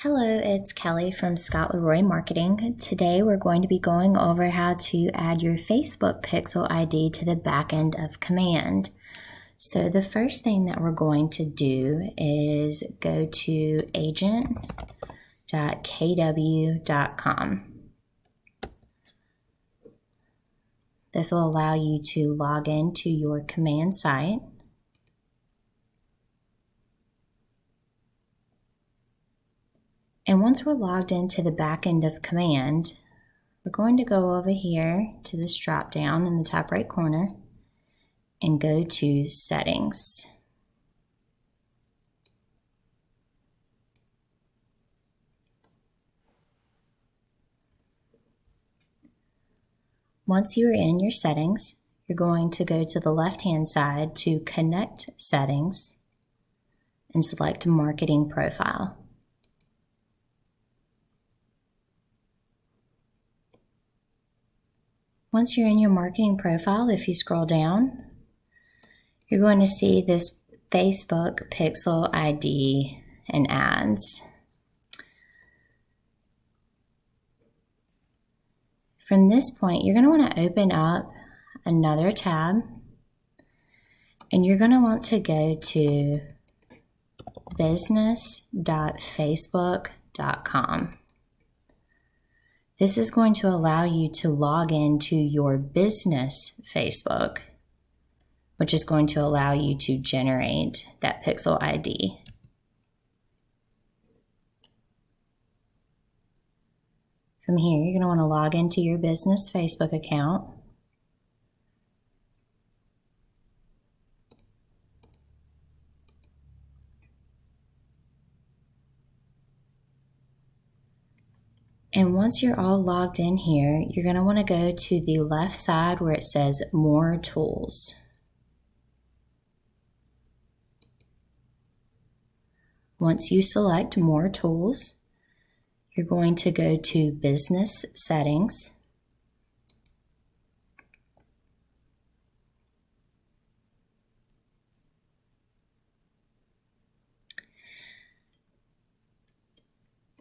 Hello, it's Kelly from Scott Leroy Marketing. Today we're going to be going over how to add your Facebook Pixel ID to the back end of Command. So the first thing that we're going to do is go to agent.kw.com. This will allow you to log into your Command site. And once we're logged into the back end of Command, we're going to go over here to this drop down in the top right corner and go to Settings. Once you are in your settings, you're going to go to the left-hand side to Connect Settings and select Marketing Profile. Once you're in your marketing profile, if you scroll down, you're going to see this Facebook Pixel ID and ads. From this point, you're going to want to open up another tab, and you're going to want to go to business.facebook.com. This is going to allow you to log into your business Facebook, which is going to allow you to generate that Pixel ID. From here, you're going to want to log into your business Facebook account. And once you're all logged in here, you're going to want to go to the left side where it says More Tools. Once you select More Tools, you're going to go to Business Settings.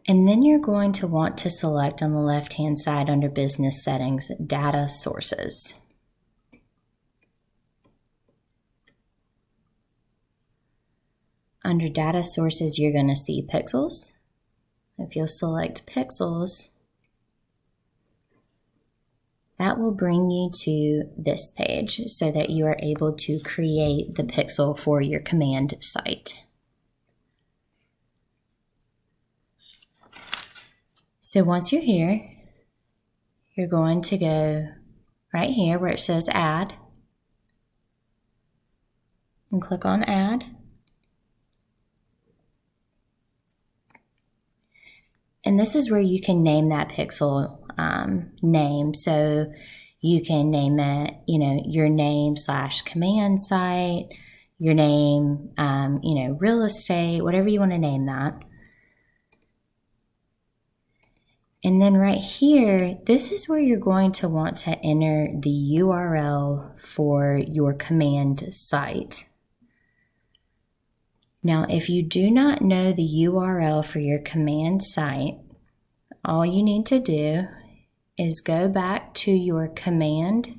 And then you're going to want to select on the left-hand side under Business Settings, Data Sources. Under Data Sources, you're going to see Pixels. If you'll select Pixels, that will bring you to this page so that you are able to create the pixel for your Command site. So once you're here, you're going to go right here where it says Add and click on Add. And this is where you can name that pixel name. So you can name it, your name / command site, your name, real estate, whatever you want to name that. And then right here, this is where you're going to want to enter the URL for your Command site. Now, if you do not know the URL for your Command site, all you need to do is go back to your Command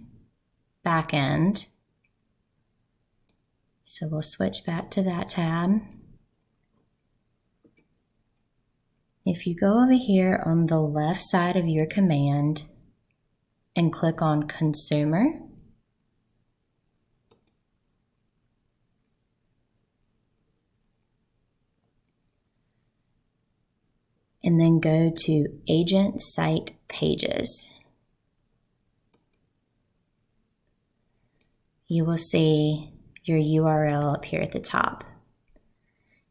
backend. So we'll switch back to that tab. If you go over here on the left side of your Command and click on Consumer, and then go to Agent Site Pages, you will see your URL up here at the top.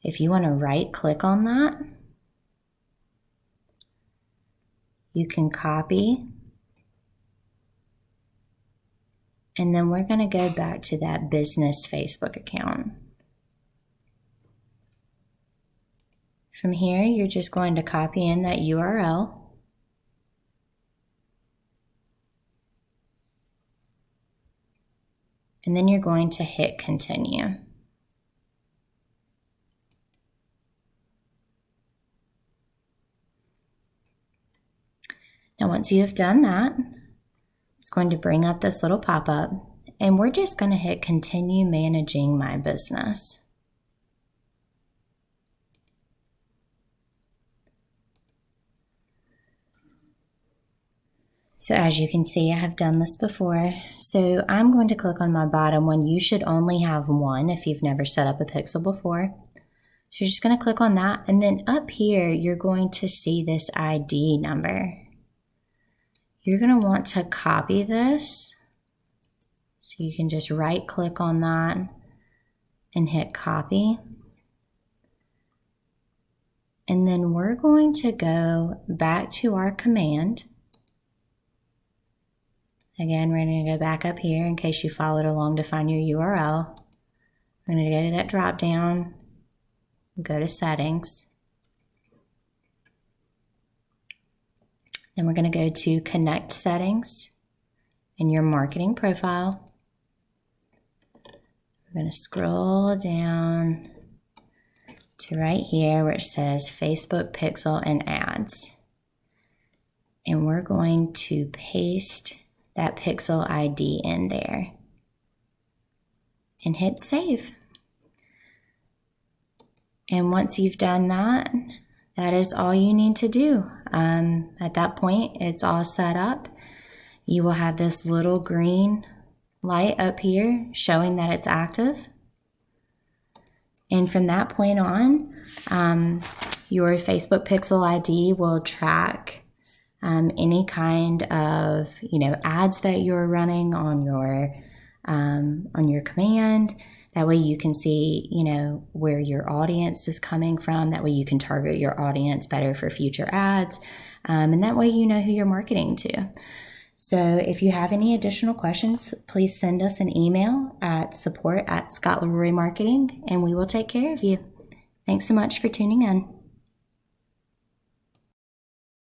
If you want to right-click on that, you can copy, and then we're going to go back to that business Facebook account. From here, you're just going to copy in that URL, and then you're going to hit Continue. once you have done that, it's going to bring up this little pop-up, and we're just going to hit continue managing my business. So as you can see, I have done this before. So I'm going to click on my bottom one. You should only have one if you've never set up a pixel before. So you're just going to click on that, and then up here you're going to see this ID number. You're going to want to copy this. So you can just right click on that and hit copy. And then we're going to go back to our command. Again, we're going to go back up here in case you followed along to find your URL. We're going to go to that drop down, go to settings. Then we're going to go to connect settings in your marketing profile. We're going to scroll down to right here where it says Facebook Pixel and Ads. And we're going to paste that pixel ID in there and hit save. And once you've done that, that is all you need to do. At that point, it's all set up. You will have this little green light up here showing that it's active. And from that point on, your Facebook Pixel ID will track any kind of ads that you're running on your command. That way you can see where your audience is coming from. That way you can target your audience better for future ads, and that way you know who you're marketing to. So if you have any additional questions, please send us an email at support@ScottLeroy Marketing, and we will take care of you. Thanks so much for tuning in.